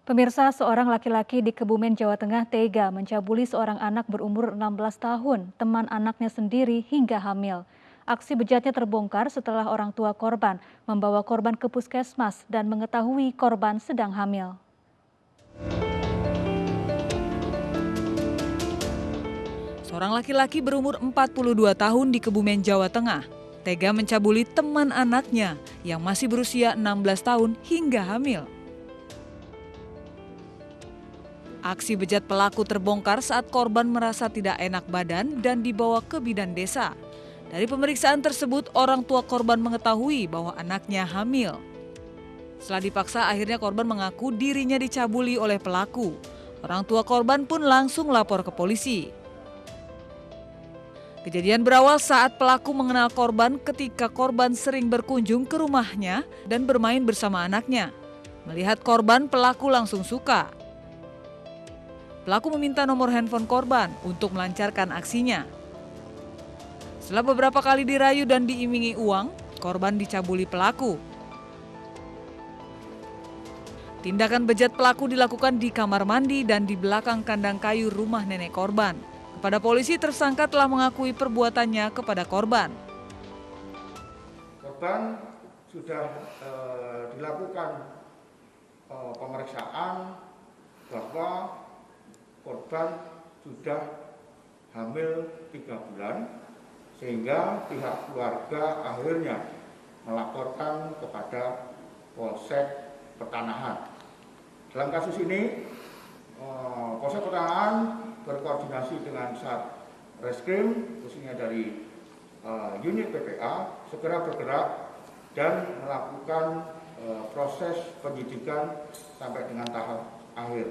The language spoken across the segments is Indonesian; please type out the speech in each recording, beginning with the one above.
Pemirsa, seorang laki-laki di Kebumen, Jawa Tengah tega mencabuli seorang anak berumur 16 tahun, teman anaknya sendiri hingga hamil. Aksi bejatnya terbongkar setelah orang tua korban membawa korban ke puskesmas dan mengetahui korban sedang hamil. Seorang laki-laki berumur 42 tahun di Kebumen, Jawa Tengah, tega mencabuli teman anaknya yang masih berusia 16 tahun hingga hamil. Aksi bejat pelaku terbongkar saat korban merasa tidak enak badan dan dibawa ke bidan desa. Dari pemeriksaan tersebut, orang tua korban mengetahui bahwa anaknya hamil. Setelah dipaksa, akhirnya korban mengaku dirinya dicabuli oleh pelaku. Orang tua korban pun langsung lapor ke polisi. Kejadian berawal saat pelaku mengenal korban ketika korban sering berkunjung ke rumahnya dan bermain bersama anaknya. Melihat korban, pelaku langsung suka. Pelaku meminta nomor handphone korban untuk melancarkan aksinya. Setelah beberapa kali dirayu dan diimingi uang, korban dicabuli pelaku. Tindakan bejat pelaku dilakukan di kamar mandi dan di belakang kandang kayu rumah nenek korban. Kepada polisi, tersangka telah mengakui perbuatannya kepada korban. Korban sudah dilakukan pemeriksaan bahwa korban sudah hamil 3 bulan, sehingga pihak keluarga akhirnya melaporkan kepada Polsek Pertanahan. Dalam kasus ini, Polsek Pertanahan berkoordinasi dengan Satreskrim, khususnya dari unit PPA, segera bergerak dan melakukan proses penyidikan sampai dengan tahap akhir.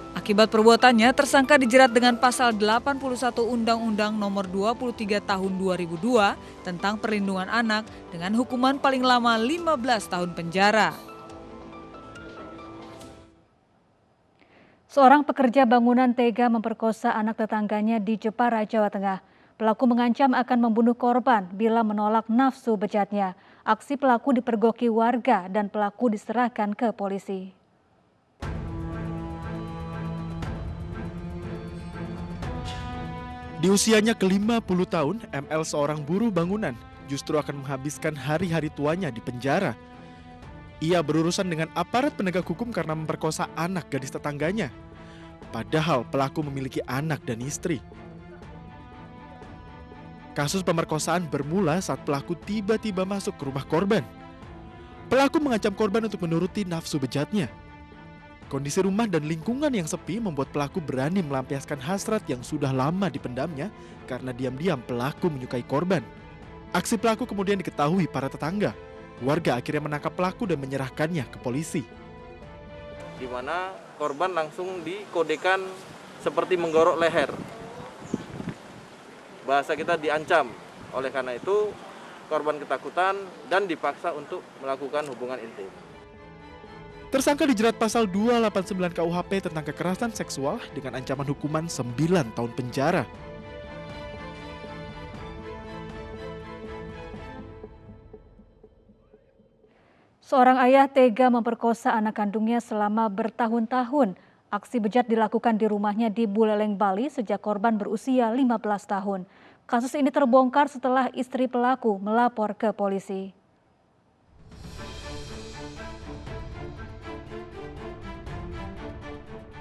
Akibat perbuatannya, tersangka dijerat dengan pasal 81 Undang-Undang Nomor 23 Tahun 2002 tentang Perlindungan Anak dengan hukuman paling lama 15 tahun penjara. Seorang pekerja bangunan tega memperkosa anak tetangganya di Jepara, Jawa Tengah. Pelaku mengancam akan membunuh korban bila menolak nafsu bejatnya. Aksi pelaku dipergoki warga dan pelaku diserahkan ke polisi. Di usianya ke-50 tahun, ML seorang buruh bangunan justru akan menghabiskan hari-hari tuanya di penjara. Ia berurusan dengan aparat penegak hukum karena memperkosa anak gadis tetangganya. Padahal pelaku memiliki anak dan istri. Kasus pemerkosaan bermula saat pelaku tiba-tiba masuk ke rumah korban. Pelaku mengancam korban untuk menuruti nafsu bejatnya. Kondisi rumah dan lingkungan yang sepi membuat pelaku berani melampiaskan hasrat yang sudah lama dipendamnya karena diam-diam pelaku menyukai korban. Aksi pelaku kemudian diketahui para tetangga. Warga akhirnya menangkap pelaku dan menyerahkannya ke polisi. Di mana korban langsung dikodekan seperti menggorok leher. Bahasa kita diancam. Oleh karena itu, korban ketakutan dan dipaksa untuk melakukan hubungan intim. Tersangka dijerat pasal 289 KUHP tentang kekerasan seksual dengan ancaman hukuman 9 tahun penjara. Seorang ayah tega memperkosa anak kandungnya selama bertahun-tahun. Aksi bejat dilakukan di rumahnya di Buleleng, Bali sejak korban berusia 15 tahun. Kasus ini terbongkar setelah istri pelaku melapor ke polisi.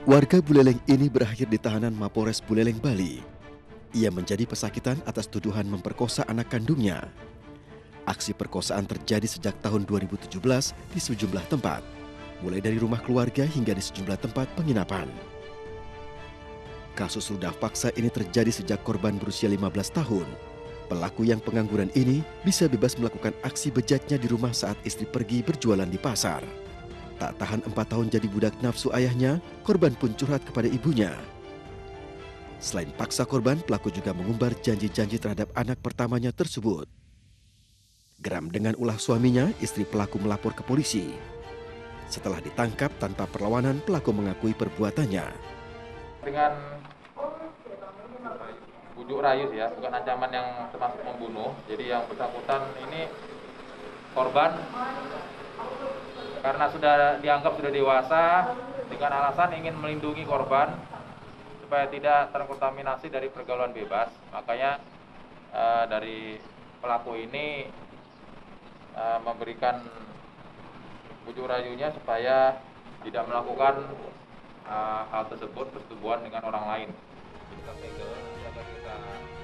Warga Buleleng ini berakhir di tahanan Mapores Buleleng, Bali. Ia menjadi pesakitan atas tuduhan memperkosa anak kandungnya. Aksi perkosaan terjadi sejak tahun 2017 di sejumlah tempat, mulai dari rumah keluarga hingga di sejumlah tempat penginapan. Kasus rudah paksa ini terjadi sejak korban berusia 15 tahun. Pelaku yang pengangguran ini bisa bebas melakukan aksi bejatnya di rumah saat istri pergi berjualan di pasar. Tak tahan 4 tahun jadi budak nafsu ayahnya, korban pun curhat kepada ibunya. Selain paksa korban, pelaku juga mengumbar janji-janji terhadap anak pertamanya tersebut. Geram dengan ulah suaminya, istri pelaku melapor ke polisi. Setelah ditangkap tanpa perlawanan, pelaku mengakui perbuatannya. Dengan bujuk rayu ya, bukan ancaman yang termasuk membunuh. Jadi yang bersangkutan ini korban karena sudah dianggap sudah dewasa dengan alasan ingin melindungi korban supaya tidak terkontaminasi dari pergaulan bebas. Makanya dari pelaku ini memberikan bujuk rayunya supaya tidak melakukan hal tersebut bersetubuhan dengan orang lain.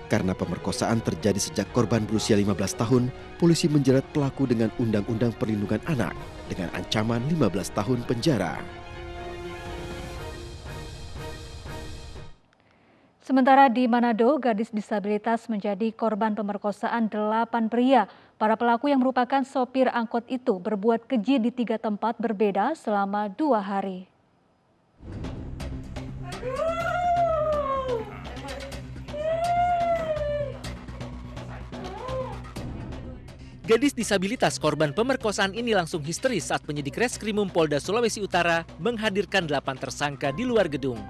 Karena pemerkosaan terjadi sejak korban berusia 15 tahun, polisi menjerat pelaku dengan Undang-Undang Perlindungan Anak dengan ancaman 15 tahun penjara. Sementara di Manado, gadis disabilitas menjadi korban pemerkosaan 8 pria. Para pelaku yang merupakan sopir angkot itu berbuat keji di 3 tempat berbeda selama 2 hari. Gadis disabilitas korban pemerkosaan ini langsung histeris saat penyidik Reskrimum Polda Sulawesi Utara menghadirkan 8 tersangka di luar gedung.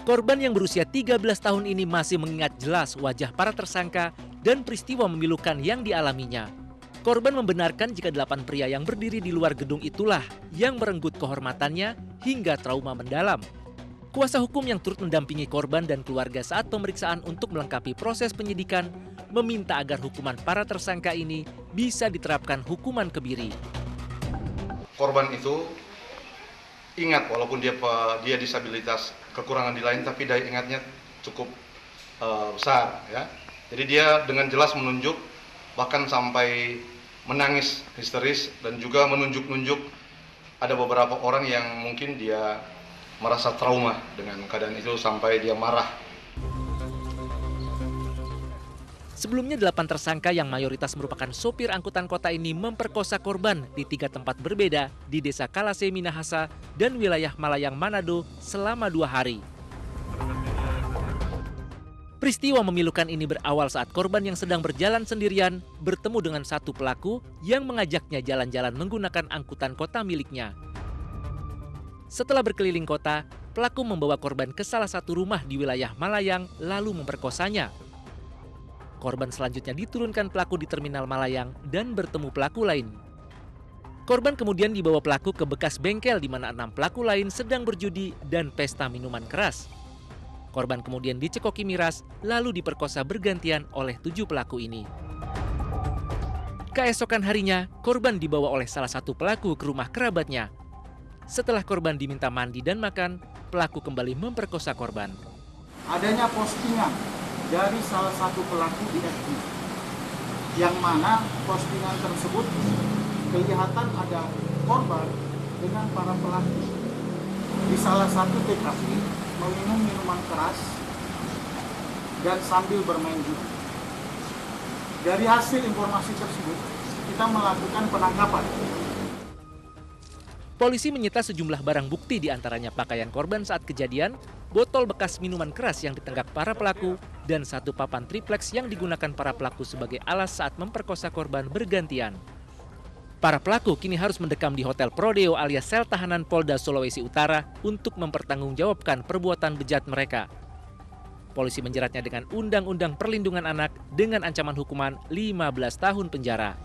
Korban yang berusia 13 tahun ini masih mengingat jelas wajah para tersangka dan peristiwa memilukan yang dialaminya. Korban membenarkan jika 8 pria yang berdiri di luar gedung itulah yang merenggut kehormatannya hingga trauma mendalam. Kuasa hukum yang turut mendampingi korban dan keluarga saat pemeriksaan untuk melengkapi proses penyidikan meminta agar hukuman para tersangka ini bisa diterapkan hukuman kebiri. Korban itu ingat walaupun dia disabilitas kekurangan di lain, tapi daya ingatnya cukup besar ya. Jadi dia dengan jelas menunjuk, bahkan sampai menangis histeris dan juga menunjuk-nunjuk ada beberapa orang yang mungkin dia merasa trauma dengan keadaan itu sampai dia marah. Sebelumnya 8 tersangka yang mayoritas merupakan sopir angkutan kota ini memperkosa korban di 3 tempat berbeda di Desa Kalase Minahasa dan wilayah Malayang Manado selama 2 hari. Peristiwa memilukan ini berawal saat korban yang sedang berjalan sendirian bertemu dengan satu pelaku yang mengajaknya jalan-jalan menggunakan angkutan kota miliknya. Setelah berkeliling kota, pelaku membawa korban ke salah satu rumah di wilayah Malayang lalu memperkosanya. Korban selanjutnya diturunkan pelaku di terminal Malayang dan bertemu pelaku lain. Korban kemudian dibawa pelaku ke bekas bengkel di mana 6 pelaku lain sedang berjudi dan pesta minuman keras. Korban kemudian dicekoki miras lalu diperkosa bergantian oleh 7 pelaku ini. Keesokan harinya, korban dibawa oleh salah satu pelaku ke rumah kerabatnya. Setelah korban diminta mandi dan makan, pelaku kembali memperkosa korban. Adanya postingan dari salah satu pelaku di FB, yang mana postingan tersebut kelihatan ada korban dengan para pelaku di salah satu TKP meminum minuman keras dan sambil bermain judi. Dari hasil informasi tersebut, kita melakukan penangkapan. Polisi menyita sejumlah barang bukti diantaranya pakaian korban saat kejadian, botol bekas minuman keras yang ditenggak para pelaku, dan 1 papan triplex yang digunakan para pelaku sebagai alas saat memperkosa korban bergantian. Para pelaku kini harus mendekam di Hotel Prodeo alias sel tahanan Polda Sulawesi Utara untuk mempertanggungjawabkan perbuatan bejat mereka. Polisi menjeratnya dengan Undang-Undang Perlindungan Anak dengan ancaman hukuman 15 tahun penjara.